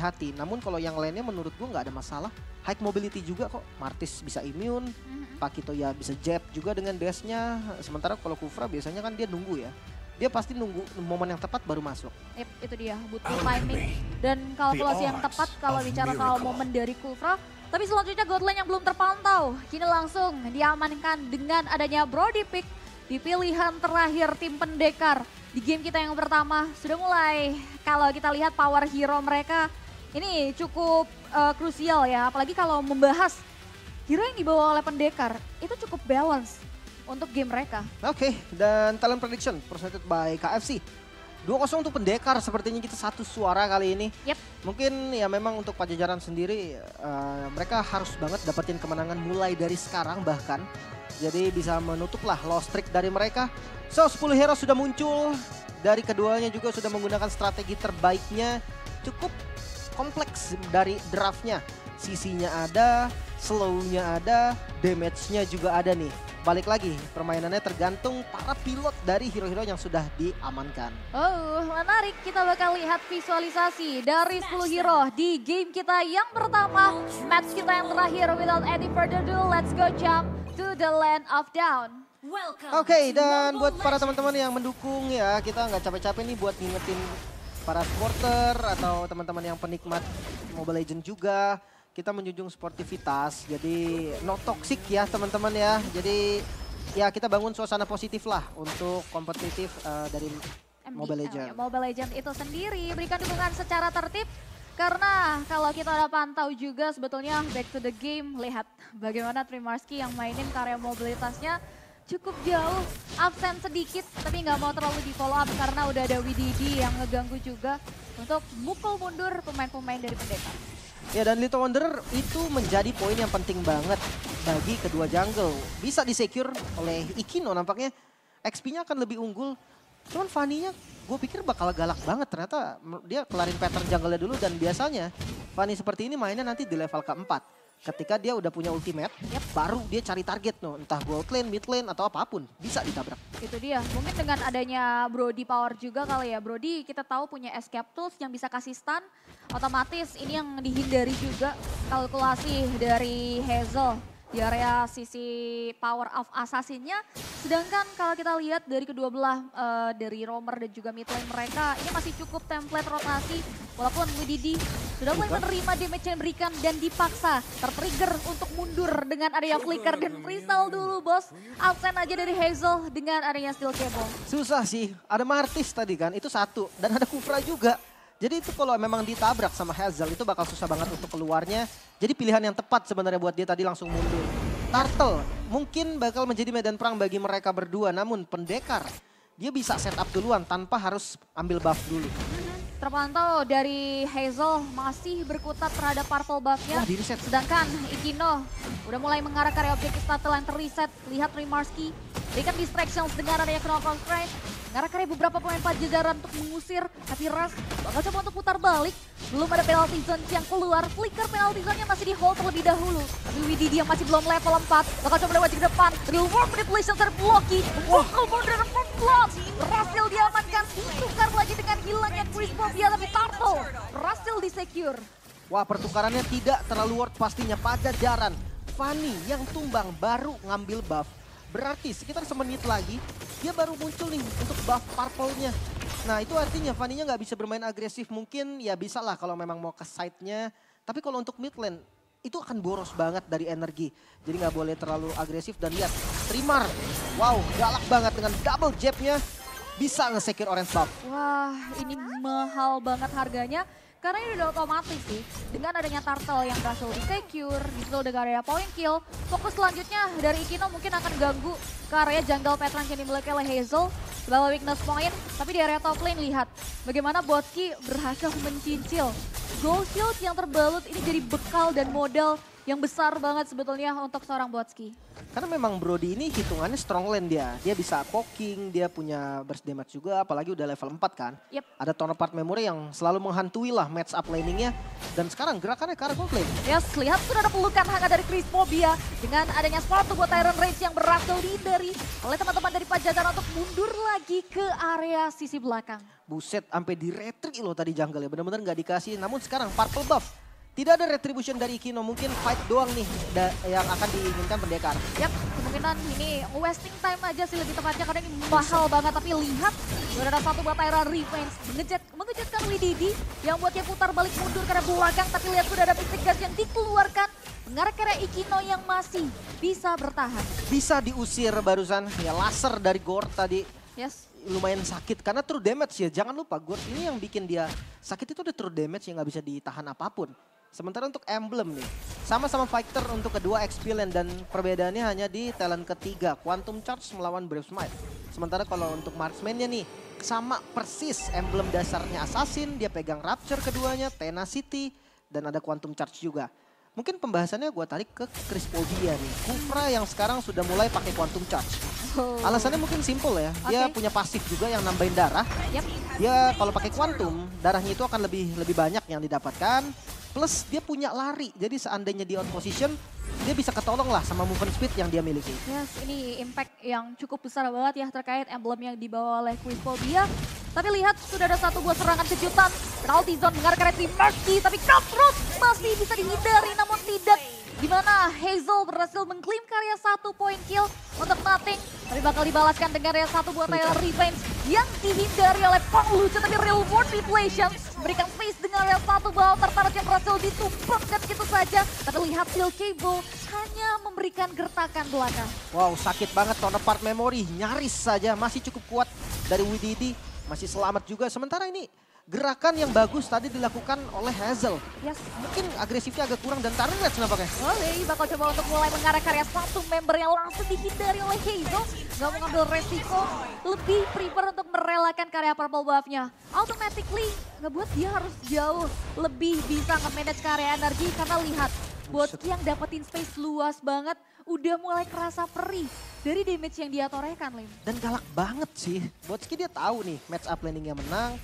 hati-hati. Namun kalau yang lainnya menurut gue nggak ada masalah. High mobility juga kok. Martis bisa immune, Pakito ya bisa jab juga dengan dashnya. Sementara kalau Kufra biasanya kan dia nunggu ya. Dia pasti nunggu momen yang tepat baru masuk. Yep, itu dia, butuh timing dan kalkulasi yang tepat kalau bicara soal momen dari Kufra. Tapi selanjutnya Godland yang belum terpantau, kini langsung diamankan dengan adanya Brody Pick di pilihan terakhir tim pendekar. Di game kita yang pertama sudah mulai, kalau kita lihat power hero mereka ini cukup krusial ya. Apalagi kalau membahas hero yang dibawa oleh pendekar, itu cukup balance untuk game mereka. Oke, dan talent prediction presented by KFC. 2-0 untuk pendekar, sepertinya kita satu suara kali ini. Yep. Mungkin ya memang untuk Pajajaran sendiri, mereka harus banget dapetin kemenangan mulai dari sekarang bahkan. Jadi bisa menutuplah loss streak dari mereka. So 10 hero sudah muncul, dari keduanya juga sudah menggunakan strategi terbaiknya. Cukup kompleks dari draftnya. CC-nya ada, slow-nya ada, damage-nya juga ada nih. Balik lagi, permainannya tergantung para pilot dari hero-hero yang sudah diamankan. Oh, menarik. Kita bakal lihat visualisasi dari 10 hero di game kita yang pertama. Match kita yang terakhir. Without any further ado, let's go jump to the land of down. Oke, dan buat para teman-teman yang mendukung ya, kita nggak capek-capek nih buat ngingetin para supporter atau teman-teman yang penikmat Mobile Legends juga. Kita menjunjung sportivitas, jadi no toxic ya teman-teman ya. Jadi ya kita bangun suasana positif lah untuk kompetitif dari Mobile Legends. Mobile Legends itu sendiri berikan dukungan secara tertib. Karena kalau kita udah pantau juga sebetulnya back to the game, lihat bagaimana Trimarsky yang mainin karya mobilitasnya cukup jauh, absen sedikit tapi nggak mau terlalu di follow up karena udah ada WDD yang ngeganggu juga untuk mukul mundur pemain-pemain dari pendekar. Ya, dan Little Wanderer itu menjadi poin yang penting banget bagi kedua jungle. Bisa disecure oleh Ikino nampaknya. XP-nya akan lebih unggul. Cuman Fanny-nya gue pikir bakal galak banget. Ternyata dia kelarin pattern jungle-nya dulu. Dan biasanya Fanny seperti ini mainnya nanti di level keempat. Ketika dia udah punya ultimate, baru dia cari target no. Entah gold lane, mid lane, atau apapun. Bisa ditabrak. Itu dia. Mungkin dengan adanya Brody Power juga kali ya. Brody kita tahu punya escape tools yang bisa kasih stun. Otomatis ini yang dihindari juga kalkulasi dari Hazel di area sisi power of assassinnya. Sedangkan kalau kita lihat dari kedua belah dari Roamer dan juga mid lane mereka, ini masih cukup template rotasi. Walaupun WDD sudah mulai menerima damage yang diberikan dan dipaksa tertrigger untuk mundur dengan adanya flicker dan freestyle dulu bos. Absen aja dari Hazel dengan adanya steel cable. Susah sih, ada Martis tadi kan, itu satu. Dan ada Kufra juga. Jadi itu kalau memang ditabrak sama Hazel itu bakal susah banget untuk keluarnya. Jadi pilihan yang tepat sebenarnya buat dia tadi langsung mundur. Turtle mungkin bakal menjadi medan perang bagi mereka berdua. Namun pendekar dia bisa setup duluan tanpa harus ambil buff dulu. Terpantau dari Hazel masih berkutat terhadap purple buff-nya. Sedangkan Ikino udah mulai mengarah ke area objektif turtle yang terreset. Lihat Trimarsky berikan distractions dengan adanya knock-out strike. Mengarah ke beberapa pemain Pajajaran untuk mengusir. Tapi Ras bakal coba untuk putar balik. Belum ada penalty zone yang keluar. Flicker penalty zone-nya masih di hold terlebih dahulu. Tapi WDD yang masih belum level 4. Bakal coba lewat ke depan. Real world manipulation dari Blocky. Mukul mundur dari Block. Berhasil diamankan. Ditukar lagi dengan hilangnya Christopia. Tapi Turtle berhasil di-secure. Wah, pertukarannya tidak terlalu worth pastinya. Pajajaran. Fanny yang tumbang baru ngambil buff. Berarti sekitar semenit lagi dia baru muncul nih untuk buff purple-nya. Nah itu artinya Fanny-nya nggak bisa bermain agresif. Mungkin ya bisa lah kalau memang mau ke side-nya. Tapi kalau untuk mid lane itu akan boros banget dari energi. Jadi nggak boleh terlalu agresif. Dan lihat Trimar, wow galak banget dengan double jab-nya. Bisa nge-secure orange buff. Wah ini mahal banget harganya. Karena ini udah otomatis sih, dengan adanya Turtle yang berhasil di-secure, disitu udah area point kill. Fokus selanjutnya dari Ikino mungkin akan ganggu ke area jungle pattern yang dimiliki oleh Hazel. Sebagai weakness point, tapi di area top lane lihat bagaimana Botsky berhasil mencincil. Gold shield yang terbalut ini jadi bekal dan modal yang besar banget sebetulnya untuk seorang Botsky. Karena memang Brody ini hitungannya strong lane dia. Dia bisa poking, dia punya burst damage juga, apalagi udah level 4 kan. Yep. Ada Toner Part Memory yang selalu menghantui lah match up laningnya. Dan sekarang gerakannya ke arah gold lane. Yes, lihat sudah ada pelukan hangat dari Chris Mobia. Dengan adanya sepatu buat Tyrant Rage yang berhasil dihindari oleh teman-teman dari Pajajaran untuk mundur lagi ke area sisi belakang. Buset, sampai di retri loh tadi jungle ya. Bener-bener nggak dikasih. Namun sekarang purple buff. Tidak ada retribution dari Ikino, mungkin fight doang nih yang akan diinginkan pendekar. Yap, kemungkinan ini wasting time aja sih lebih tepatnya karena ini mahal banget. Tapi lihat, udah ada satu buat era revenge. Mengejutkan Wididi yang buatnya putar balik mundur karena belakang. Tapi lihat sudah ada Mystic Gas yang dikeluarkan. Mengarah ke Ikino yang masih bisa bertahan. Bisa diusir barusan, ya laser dari Gord tadi. Yes. Lumayan sakit karena true damage ya. Jangan lupa Gord ini yang bikin dia sakit itu udah true damage yang nggak bisa ditahan apapun. Sementara untuk Emblem nih, sama-sama fighter untuk kedua XP Lane dan perbedaannya hanya di talent ketiga, Quantum Charge melawan Brave Smite. Sementara kalau untuk marksman-nya nih, sama persis Emblem dasarnya Assassin, dia pegang Rapture keduanya, Tenacity, dan ada Quantum Charge juga. Mungkin pembahasannya gue tarik ke Crispovia nih, Kufra yang sekarang sudah mulai pakai Quantum Charge. Alasannya mungkin simple ya, dia punya pasif juga yang nambahin darah. Dia kalau pakai Quantum, darahnya itu akan lebih banyak yang didapatkan. Plus dia punya lari, jadi seandainya di on position, dia bisa ketolong lah sama movement speed yang dia miliki. Yes, ini impact yang cukup besar banget ya terkait emblem yang dibawa oleh Crispovia. Tapi lihat, sudah ada satu buah serangan kejutan. Penalty zone mengarah ke Mercy, tapi Cutthroat masih bisa dihindari, namun tidak. Di mana Hazel berhasil mengklaim karya 1 point kill untuk Nothing. Tapi bakal dibalaskan dengan karya 1 buat Tyler Revenge yang dihindari oleh Pong Lucu. Tapi Real World Manipulation memberikan face dengan karya 1 buah tertarik yang berhasil ditumpahkan gitu saja. Tapi lihat Steel Cable hanya memberikan gertakan belakang. Wow, sakit banget. Torn Apart Memory nyaris saja masih cukup kuat dari Wididi. Masih selamat juga. Sementara ini gerakan yang bagus tadi dilakukan oleh Hazel. Yes. Mungkin agresifnya agak kurang dan Turret nampaknya. Boleh, bakal coba untuk mulai mengarah karya satu member yang langsung dihindari oleh Hazel. Gak mau ngambil resiko, lebih prefer untuk merelakan karya purple buff-nya. Automatically ngebuat dia harus jauh lebih bisa nge-manage karya energi karena lihat Botski yang dapetin space luas banget udah mulai kerasa perih dari damage yang dia torehkan, Lim. Dan galak banget sih. Botski dia tahu nih match up landingnya menang.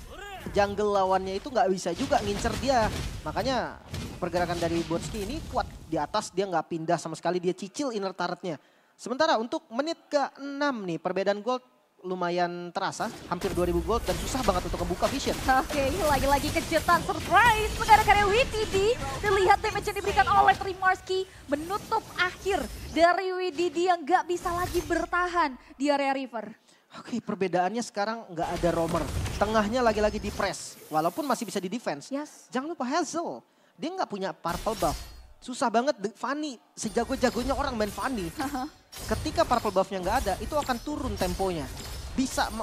Jungle lawannya itu nggak bisa juga ngincer dia. Makanya pergerakan dari Botski ini kuat di atas. Dia nggak pindah sama sekali. Dia cicil inner turretnya. Sementara untuk menit ke-6 nih perbedaan gold lumayan terasa. Hampir 2000 gold dan susah banget untuk membuka vision. Oke, lagi-lagi kejutan surprise. Mengarah karya WDD. Dan lihat damage yang diberikan oleh Trimarski. Menutup akhir dari WDD yang nggak bisa lagi bertahan di area river. Oke, perbedaannya sekarang nggak ada roamer. Tengahnya lagi-lagi di press. Walaupun masih bisa di defense. Yes. Jangan lupa Hazel. Dia nggak punya purple buff. Susah banget Fanny. Sejago-jagonya orang main Fanny. Ketika purple buffnya nggak ada, itu akan turun temponya.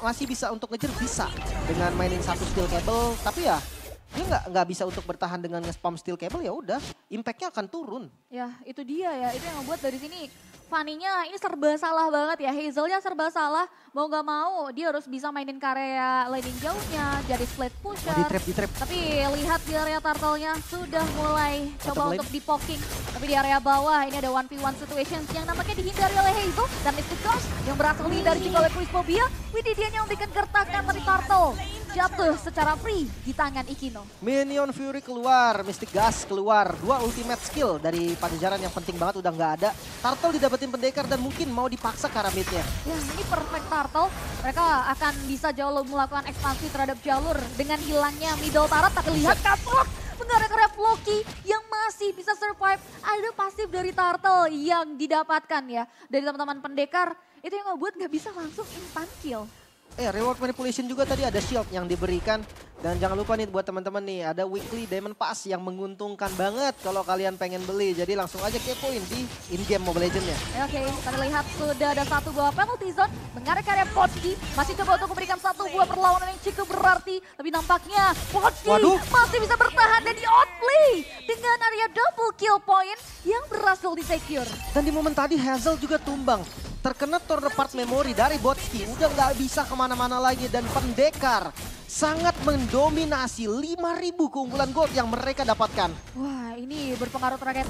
Masih bisa untuk ngejar, bisa. Dengan mainin satu steel cable. Tapi ya, dia nggak bisa untuk bertahan dengan nge-spam steel cable, ya udah. Impactnya akan turun. Ya, itu dia ya. Itu yang membuat dari sini Fanny-nya ini serba salah banget ya. Hazelnya serba salah. Mau gak mau dia harus bisa mainin karya landing jauhnya. Jadi split pusher. Oh, di trap. Tapi lihat di area turtle-nya sudah mulai coba untuk di-poking. Tapi di area bawah ini ada 1v1 situations yang nampaknya dihindari oleh Hazel. Dan Mystic Ghost yang berhasil dihindari juga oleh Crispovia. Wididianya yang memberikan gertakan dari turtle. Jatuh secara free di tangan Ikino. Minion Fury keluar, Mystic Gas keluar. Dua ultimate skill dari Pajajaran yang penting banget udah nggak ada. Turtle didapetin pendekar dan mungkin mau dipaksa ke arah mid-nya. Ya, ini perfect Turtle. Mereka akan bisa jauh lebih melakukan ekspansi terhadap jalur dengan hilangnya middle turret. Tapi lihat Cutthroat mengarah ke Floki yang masih bisa survive. Ada pasif dari Turtle yang didapatkan ya dari teman-teman pendekar. Itu yang ngebuat nggak bisa langsung instant kill. Reward manipulation juga tadi ada shield yang diberikan. Dan jangan lupa nih buat teman-teman nih, ada weekly diamond pass yang menguntungkan banget kalau kalian pengen beli. Jadi langsung aja kepoin di in-game Mobile Legends-nya. Oke, kita lihat sudah ada satu buah penalty zone. Mengarah ke area Botski, masih coba untuk memberikan satu buah perlawanan yang cukup berarti. Tapi nampaknya Botski masih bisa bertahan dan di-outplay dengan area double kill point yang berhasil di-secure. Dan di momen tadi Hazel juga tumbang. Terkena Torn Apart Memory dari Botski, udah nggak bisa kemana-mana lagi. Dan pendekar sangat mendominasi 5.000 keunggulan gold yang mereka dapatkan. Wah, ini berpengaruh terkait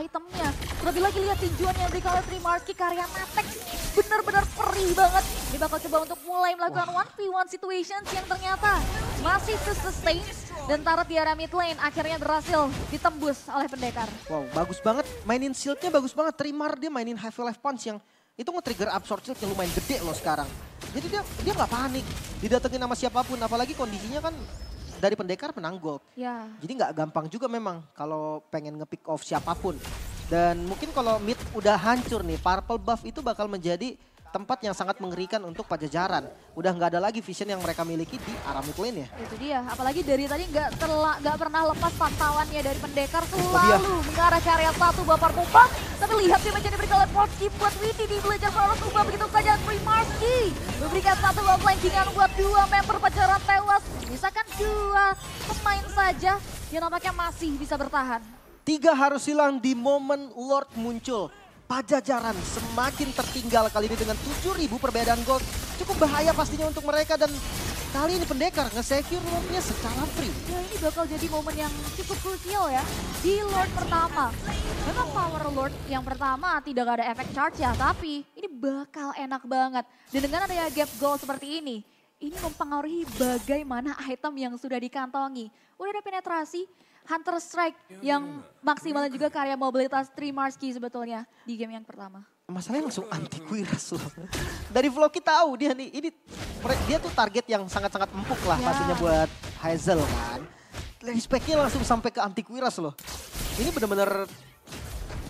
itemnya. Terlebih lagi lihat tinjuan yang diberikan oleh Trimarski karya Natex. Benar-benar perih banget. Dia bakal coba untuk mulai melakukan 1v1 situations yang ternyata masih sustain. Dan taruh di area mid lane akhirnya berhasil ditembus oleh pendekar. Wow, bagus banget. Mainin shieldnya bagus banget. Trimar dia mainin Heavy Life Punch yang itu nge-trigger absorb shield yang lumayan gede loh sekarang. Jadi dia nggak panik, didatengin sama siapapun, apalagi kondisinya kan dari pendekar menang gold. Ya. Jadi nggak gampang juga memang kalau pengen nge-pick off siapapun. Dan mungkin kalau mid udah hancur nih, purple buff itu bakal menjadi tempat yang sangat mengerikan untuk Pajajaran. Udah nggak ada lagi vision yang mereka miliki di arah mid lane ya. Itu dia, apalagi dari tadi nggak pernah lepas pantauannya dari pendekar, selalu mengarah ke area 1 Bapak Kupang. Tapi lihat dia menjadi berikan Polski buat Widi di belajar soal ubah begitu saja. Primarski memberikan satu love flankingan buat dua member Pajajaran tewas. Misalkan dua pemain saja yang nampaknya masih bisa bertahan. 3 harus hilang di momen Lord muncul. Pajajaran semakin tertinggal kali ini dengan 7.000 perbedaan gold. Cukup bahaya pastinya untuk mereka dan kali ini pendekar nge-secure Lordnya secara free. Ya ini bakal jadi momen yang cukup krusial ya di Lord pertama. Memang power Lord yang pertama tidak ada efek charge ya, tapi ini bakal enak banget. Dan dengan adanya gap gold seperti ini mempengaruhi bagaimana item yang sudah dikantongi. Udah ada penetrasi, Hunter Strike yang maksimal dan juga karya mobilitas Trimarski sebetulnya di game yang pertama. Masalahnya langsung anti Quiras loh. Dari vlog kita tahu dia nih, dia tuh target yang sangat-sangat empuk lah pastinya buat Hazel kan. Respect-nya langsung sampai ke anti Quiras loh. Ini bener-bener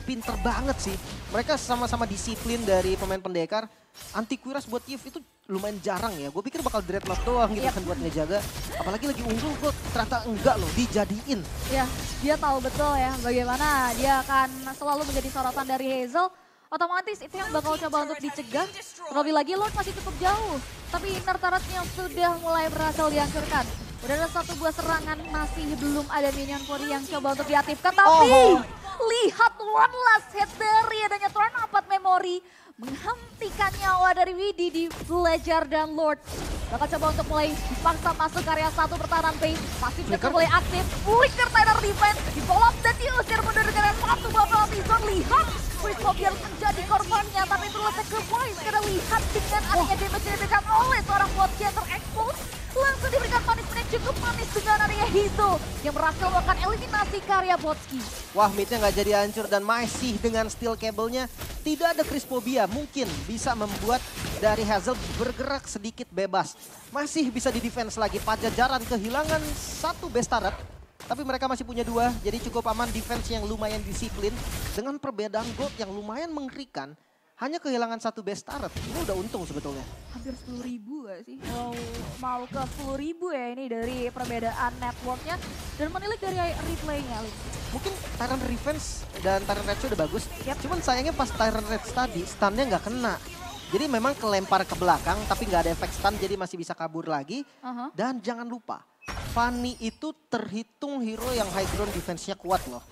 pinter banget sih. Mereka sama-sama disiplin dari pemain pendekar. Anti Quiras buat Yves itu lumayan jarang ya. Gue pikir bakal Dreadnought doang gitu kan buat ngejaga. Apalagi lagi unggul, gue ternyata enggak loh, dijadiin. Ya, dia tahu betul ya bagaimana dia akan selalu menjadi sorotan dari Hazel. Otomatis itu yang bakal coba untuk dicegah. Terlebih lagi Lord masih cukup jauh. Tapi inner turretnya sudah mulai berhasil dihancurkan. Udah ada satu buah serangan, masih belum ada minion pun yang coba untuk diaktifkan. Tapi lihat one last hit dari adanya turn up memory. Menghentikan nyawa dari Widi di Belajar dan Lord. Bakal coba untuk mulai dipaksa masuk area 1 pertahanan base. Pasti sudah mulai aktif. Flicker Tiger Defense di follow up dan diusir mundur dengan area 1 Bapak Bison. Lihat Christopher menjadi korbannya, tapi terus ke point karena lihat dengan adanya damage yang diberikan oleh seorang Wotki yang terekspos. Langsung diberikan punishment yang cukup manis dengan area Hizo yang berhasil melakukan eliminasi karya Botski. Wah, midnya nggak jadi hancur dan masih dengan steel cable-nya tidak ada Crispobia. Mungkin bisa membuat dari Hazel bergerak sedikit bebas. Masih bisa di-defense lagi. Pajajaran kehilangan satu base turret. Tapi mereka masih punya 2, jadi cukup aman defense yang lumayan disiplin. Dengan perbedaan gold yang lumayan mengerikan. Hanya kehilangan satu base turret, ini udah untung sebetulnya. Hampir 10.000 gak sih? Mau ke 10.000 ya ini dari perbedaan networknya. Dan menilik dari replaynya, Lin. Mungkin Tyrant Revenge dan Tyrant Rage udah bagus. Cuman sayangnya pas Tyrant Rage tadi, stunnya nggak kena. Jadi memang kelempar ke belakang, tapi nggak ada efek stun, jadi masih bisa kabur lagi. Dan jangan lupa, Fanny itu terhitung hero yang high ground defense-nya kuat loh.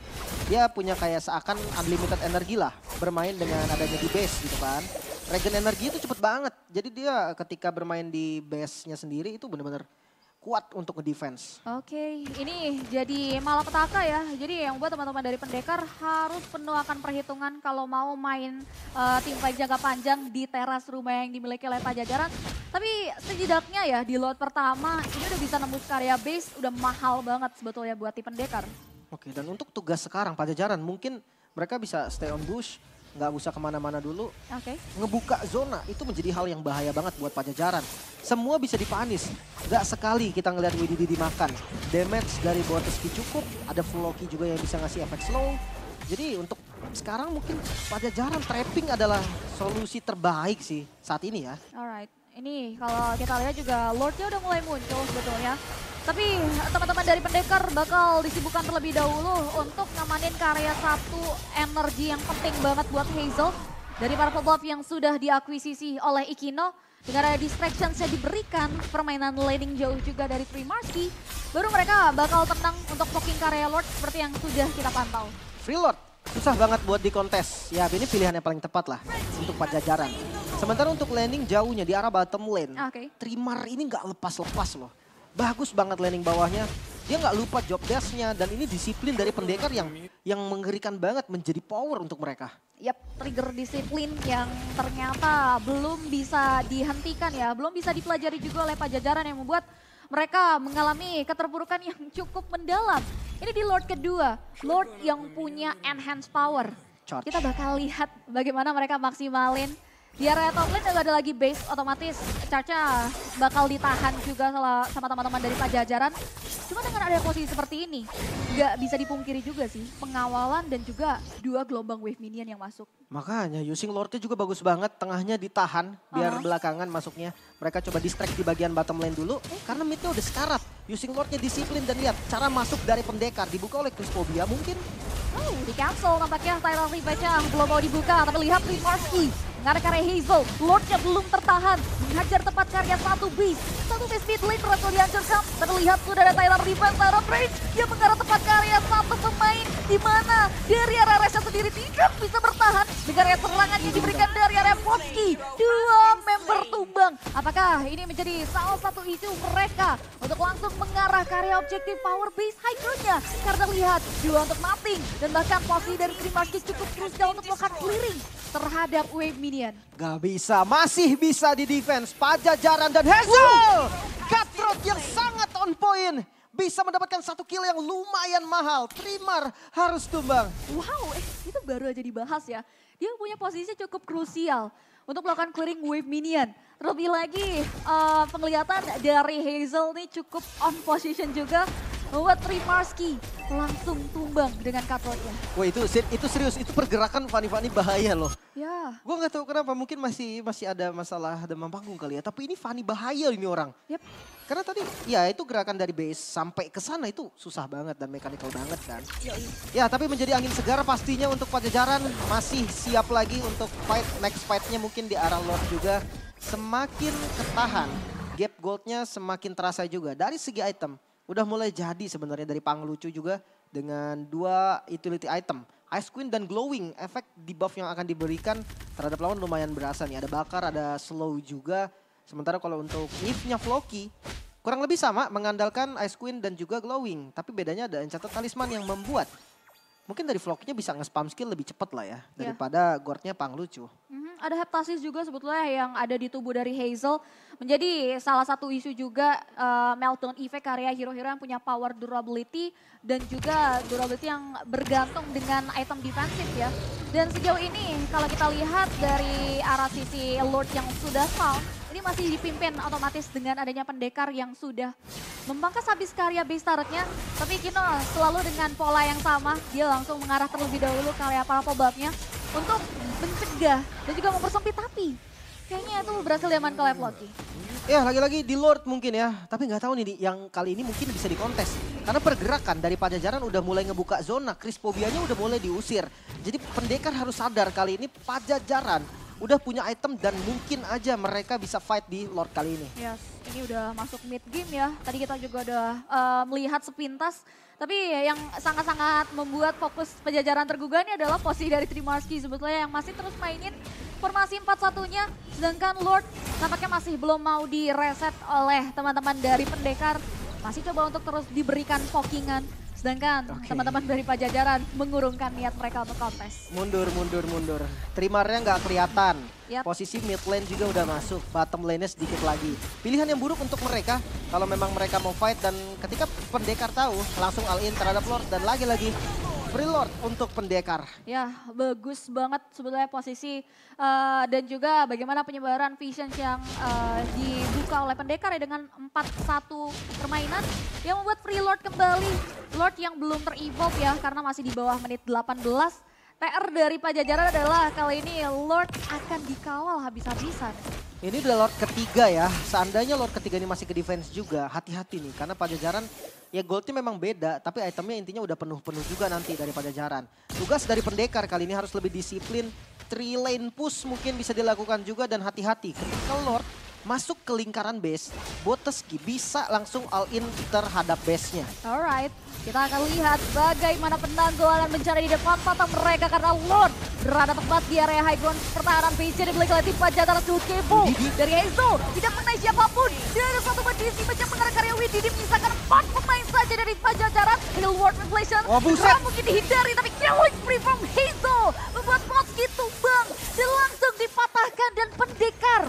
Dia punya kayak seakan unlimited energi lah bermain dengan adanya di base gitu kan. Regen energi itu cepet banget. Jadi dia ketika bermain di base-nya sendiri itu bener-bener kuat untuk nge-defense. Oke, ini jadi malapetaka ya. Jadi yang buat teman-teman dari pendekar harus penuh akan perhitungan kalau mau main tim fight jangka panjang di teras rumah yang dimiliki oleh Pajajaran. Tapi setidaknya ya di lot pertama ini udah bisa nembus karya base, udah mahal banget sebetulnya buat tim pendekar. Oke, dan untuk tugas sekarang Pajajaran mungkin mereka bisa stay on bush, nggak usah kemana-mana dulu. Ngebuka zona itu menjadi hal yang bahaya banget buat Pajajaran. Semua bisa dipanis. Nggak sekali kita ngelihat WDD dimakan. Damage dari Boteski cukup, ada Floki juga yang bisa ngasih efek slow. Jadi untuk sekarang mungkin Pajajaran trapping adalah solusi terbaik sih saat ini ya. Alright, ini kalau kita lihat juga Lordnya udah mulai muncul sebetulnya. Tapi teman-teman dari pendekar bakal disibukkan terlebih dahulu untuk ngamanin karya satu energi yang penting banget buat Hazel. Dari Purple Buff yang sudah diakuisisi oleh Ikino. Dengan ada distractions yang diberikan, permainan laning jauh juga dari Primarski. Baru mereka bakal tenang untuk poking karya Lord seperti yang sudah kita pantau. Free Lord susah banget buat di kontes. Ya ini pilihan yang paling tepat lah untuk Pajajaran. Sementara untuk landing jauhnya di arah bottom lane. Trimar ini nggak lepas-lepas loh. Bagus banget landing bawahnya. Dia nggak lupa job desk-nya dan ini disiplin dari pendekar yang mengerikan banget menjadi power untuk mereka. Yap, trigger disiplin yang ternyata belum bisa dihentikan ya. Belum bisa dipelajari juga oleh Pajajaran yang membuat mereka mengalami keterpurukan yang cukup mendalam. Ini di Lord kedua, Lord yang punya enhanced power. Kita bakal lihat bagaimana mereka maksimalin Di area top lane juga ada lagi base, otomatis charge-nya bakal ditahan juga sama teman-teman dari Pajajaran. Cuma dengan ada posisi seperti ini, nggak bisa dipungkiri juga sih pengawalan dan juga 2 gelombang wave minion yang masuk. Makanya using Lordnya juga bagus banget, tengahnya ditahan biar belakangan masuknya. Mereka coba distract di bagian bottom lane dulu, karena midnya udah sekarat. Using Lordnya disiplin dan lihat cara masuk dari pendekar dibuka oleh Crispovia mungkin. Oh, di cancel nampaknya Tyler Rivage-nya belum mau dibuka, tapi lihat Primarsky mengarah ke area Hazel. Lordnya belum tertahan, menghajar tepat karya satu base mid lane berhasil dihancurkan. Tapi lihat sudah ada Tyler Rivage, Tyler Rage yang mengarah tepat karya satu pemain, di mana dari area Resha sendiri tidak bisa bertahan dengan area serangan yang diberikan dari area Potsky. 2 member tumbang. Apakah ini menjadi salah satu isu mereka untuk langsung mengarah ke area objektif power base high ground-nya? Karena lihat 2 untuk mapping dan bahkan posisi dari Primarsky cukup krusial untuk melakukan clearing terhadap wave minion. Gak bisa, masih bisa di defense. Pajajaran dan Hazel. Cutthroat yang sangat on point. Bisa mendapatkan 1 kill yang lumayan mahal. Trimar harus tumbang. Wow, itu baru aja dibahas ya. Dia punya posisi cukup krusial untuk melakukan clearing wave minion. Terlebih lagi penglihatan dari Hazel nih cukup on position juga. Membuat Primarsky langsung tumbang dengan cutthroat-nya. Wah itu serius, itu pergerakan Fanny bahaya loh. Ya. Gue nggak tahu kenapa, mungkin masih ada masalah demam panggung kali ya. Tapi ini Fanny bahaya ini orang. Yep. Karena tadi ya itu gerakan dari base sampai ke sana itu susah banget dan mekanikal banget kan. Ya tapi menjadi angin segar pastinya untuk Pajajaran. Masih siap lagi untuk fight, next fight-nya mungkin di arah Lord juga. Semakin ketahan, gap goldnya semakin terasa juga. Dari segi item, udah mulai jadi sebenarnya dari Panglucu juga dengan 2 utility item. Ice Queen dan Glowing, efek debuff yang akan diberikan terhadap lawan lumayan berasa nih. Ada bakar, ada slow juga. Sementara kalau untuk Nif-nya Floki, kurang lebih sama mengandalkan Ice Queen dan juga Glowing. Tapi bedanya ada Enchanted Talisman yang membuat mungkin dari Floki-nya bisa nge-spam skill lebih cepat lah ya. Daripada Gordnya Panglucu. Ada heptasis juga sebetulnya yang ada di tubuh dari Hazel. Menjadi salah satu isu juga meltdown effect karya hero-hero yang punya power durability. Dan juga durability yang bergantung dengan item defensif ya. Dan sejauh ini kalau kita lihat dari arah sisi Lord yang sudah found. Ini masih dipimpin otomatis dengan adanya pendekar yang sudah membangkas habis karya base turretnya. Tapi Kino selalu dengan pola yang sama. Dia langsung mengarah terlebih dahulu karya para pobabnya. Untuk mencegah dan juga mempersempit tapi kayaknya itu berhasil diaman ke lab Loki. Ya lagi-lagi di Lord mungkin ya, tapi nggak tahu nih yang kali ini mungkin bisa dikontes. Karena pergerakan dari Pajajaran udah mulai ngebuka zona, Crispovianya udah mulai diusir. Jadi pendekar harus sadar kali ini Pajajaran udah punya item dan mungkin aja mereka bisa fight di Lord kali ini. Yes, ini udah masuk mid game ya. Tadi kita juga udah melihat sepintas. Tapi yang sangat-sangat membuat fokus Pajajaran tergugah ini adalah posisi dari Primarsky sebetulnya yang masih terus mainin formasi 4-1-nya. Sedangkan Lord nampaknya masih belum mau direset oleh teman-teman dari pendekar. Masih coba untuk terus diberikan pokingan. Sedangkan teman-teman dari Pajajaran mengurungkan niat mereka untuk kontes. Mundur. Trimarnya nggak kelihatan. Yep. Posisi mid lane juga udah masuk. Bottom lane-nya sedikit lagi. Pilihan yang buruk untuk mereka. Kalau memang mereka mau fight dan ketika pendekar tahu langsung all in terhadap Lord. Dan lagi-lagi free Lord untuk pendekar. Ya bagus banget sebetulnya posisi dan juga bagaimana penyebaran vision yang dibuka oleh pendekar ya dengan 4-1 permainan yang membuat free Lord kembali. Lord yang belum ter-evolve ya karena masih di bawah menit 18. PR dari Pajajaran adalah kali ini Lord akan dikawal habis-habisan. Ini udah Lord ketiga ya. Seandainya Lord ketiga ini masih ke defense juga, hati-hati nih. Karena Pajajaran ya goldnya memang beda, tapi itemnya intinya udah penuh-penuh juga nanti dari Pajajaran. Tugas dari pendekar kali ini harus lebih disiplin. 3 lane push mungkin bisa dilakukan juga dan hati-hati. Ketika Lord masuk ke lingkaran base, Boteski bisa langsung all in terhadap base-nya. Alright, kita akan lihat bagaimana penanggulangan bencana di depan mata mereka karena Lord berada tepat di area high ground pertahanan PC dibeli oleh tim Pajajaran Kepo dari Hazel. Tidak mengenai siapapun, tidak ada satu bandisi macam mengarah karya Wididi menyisakan 4 pemain saja dari Pajajaran. Ini Lord Inflation, mungkin dihindari tapi killing free from Hazel membuat Boteski tumbang dan langsung dipatahkan dan pendekar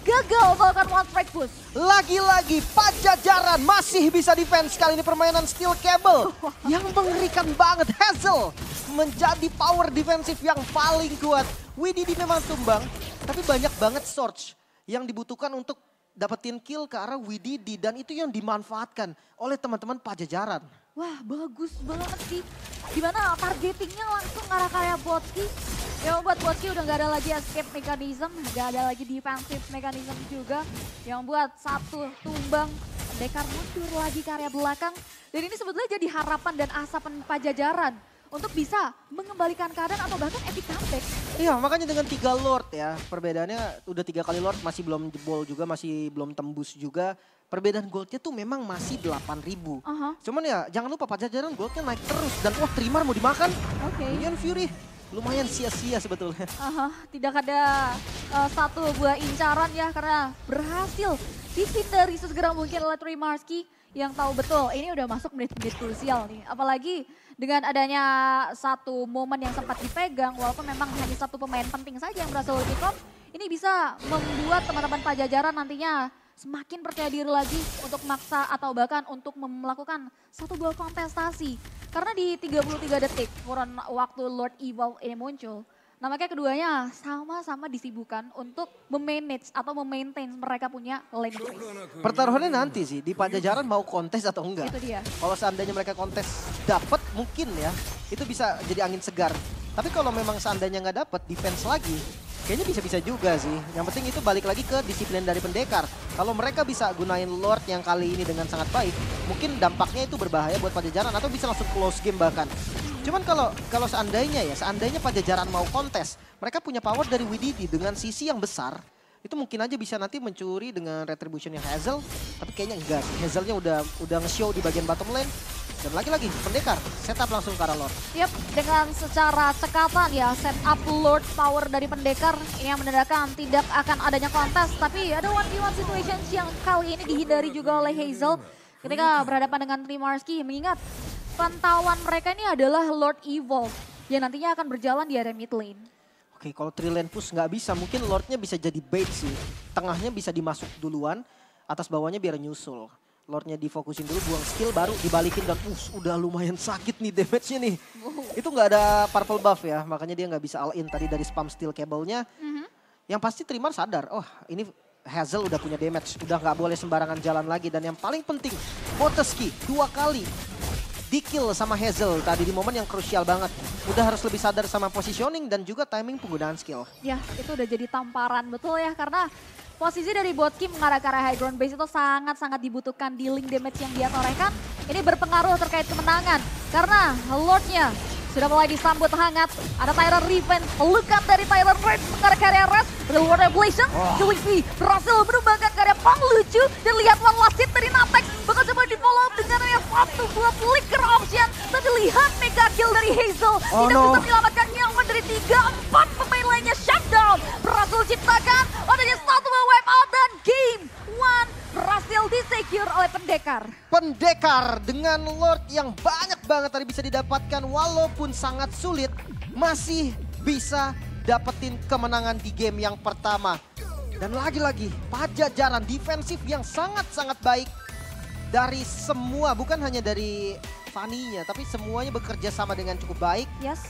gagal melakukan one strike push. Lagi-lagi Pajajaran masih bisa defense. Kali ini permainan Steel Cable yang mengerikan banget. Hazel menjadi power defensif yang paling kuat. WDD memang tumbang, tapi banyak banget Sorge yang dibutuhkan untuk dapetin kill ke arah WDD. Dan itu yang dimanfaatkan oleh teman-teman Pajajaran. Wah, bagus banget sih. Gimana targetingnya langsung ngarah ke area Botsky. Ya buat Botsky udah gak ada lagi escape mechanism, gak ada lagi defensive mechanism juga. Yang buat satu tumbang, Pendekar mundur lagi ke area belakang. Dan ini sebetulnya jadi harapan dan asa Pajajaran untuk bisa mengembalikan keadaan atau bahkan epic comeback. Iya, makanya dengan 3 Lord ya, perbedaannya udah 3 kali Lord, masih belum jebol juga, masih belum tembus juga. Perbedaan goldnya tuh memang masih 8.000. Cuman ya jangan lupa Pajajaran goldnya naik terus. Dan wah, Trimar mau dimakan. Minion Fury lumayan sia-sia sebetulnya. Tidak ada satu buah incaran ya, karena berhasil dihindari sesegera mungkin oleh Trimarsky yang tahu betul ini udah masuk menit-menit krusial nih. Apalagi dengan adanya satu momen yang sempat dipegang, walaupun memang hanya satu pemain penting saja yang berhasil pick off, ini bisa membuat teman-teman Pajajaran nantinya semakin percaya diri lagi untuk maksa atau bahkan untuk melakukan satu buah kontestasi. Karena di 33 detik kurun waktu Lord Evolve ini muncul, nampaknya keduanya sama-sama disibukkan untuk memanage atau memaintain mereka punya lane race. Pertaruhannya nanti sih, di Pajajaran mau kontes atau enggak. Itu dia. Kalau seandainya mereka kontes dapat mungkin ya, itu bisa jadi angin segar. Tapi kalau memang seandainya nggak dapat defense lagi, kayaknya bisa-bisa juga sih. Yang penting itu balik lagi ke disiplin dari pendekar. Kalau mereka bisa gunain Lord yang kali ini dengan sangat baik, mungkin dampaknya itu berbahaya buat Pajajaran atau bisa langsung close game bahkan. Cuman kalau seandainya Pajajaran mau kontes, mereka punya power dari WDD dengan sisi yang besar. Itu mungkin aja bisa nanti mencuri dengan retributionnya Hazel, tapi kayaknya enggak sih. Hazelnya udah nge-show di bagian bottom lane. Dan lagi-lagi pendekar setup langsung ke arah Lord. Yap, dengan secara cekatan ya setup Lord power dari pendekar ini yang menandakan tidak akan adanya kontes. Tapi ada 1v1 situations yang kali ini dihindari juga oleh Hazel ketika berhadapan dengan Trimarsky. Mengingat pantauan mereka ini adalah Lord Evolve yang nantinya akan berjalan di area mid lane. Oke, kalau 3 lane push nggak bisa, mungkin Lordnya bisa jadi bait sih. Tengahnya bisa dimasuk duluan, atas bawahnya biar nyusul. Lordnya difokusin dulu, buang skill, baru dibalikin dan udah lumayan sakit nih damage-nya nih. Itu nggak ada purple buff ya, makanya dia nggak bisa all in tadi dari spam steel cable-nya. Yang pasti Trimar sadar, oh ini Hazel udah punya damage, udah nggak boleh sembarangan jalan lagi. Dan yang paling penting, Boteski 2 kali di-kill sama Hazel tadi di momen yang krusial banget. Udah harus lebih sadar sama positioning dan juga timing penggunaan skill. Ya, itu udah jadi tamparan betul ya, karena posisi dari Botsky mengarah ke arah high ground base itu sangat-sangat dibutuhkan di link damage yang dia torehkan. Ini berpengaruh terkait kemenangan. Karena Lordnya sudah mulai disambut hangat. Ada Tyrant Revenge, pelukan dari Tyrant Rage mengarah ke area Rest. Reward Revelation, Joey berhasil menumbangkan ke area Pang lucu. Dan lihat one last hit dari Natex. Bakal coba di follow up dengan area satu buah flicker option. Tapi lihat mega kill dari Hazel. Tidak bisa menyelamatkan nyawa dari 3-4 pemain lainnya. Shutdown berhasil ciptakan adanya satu buah wipe out dan game 1 berhasil disecure oleh pendekar. Pendekar dengan Lord yang banyak banget tadi bisa didapatkan walaupun sangat sulit, masih bisa dapetin kemenangan di game yang pertama. Dan lagi-lagi Pajajaran defensif yang sangat-sangat baik dari semua, bukan hanya dari Fanny-nya, tapi semuanya bekerja sama dengan cukup baik. Yes.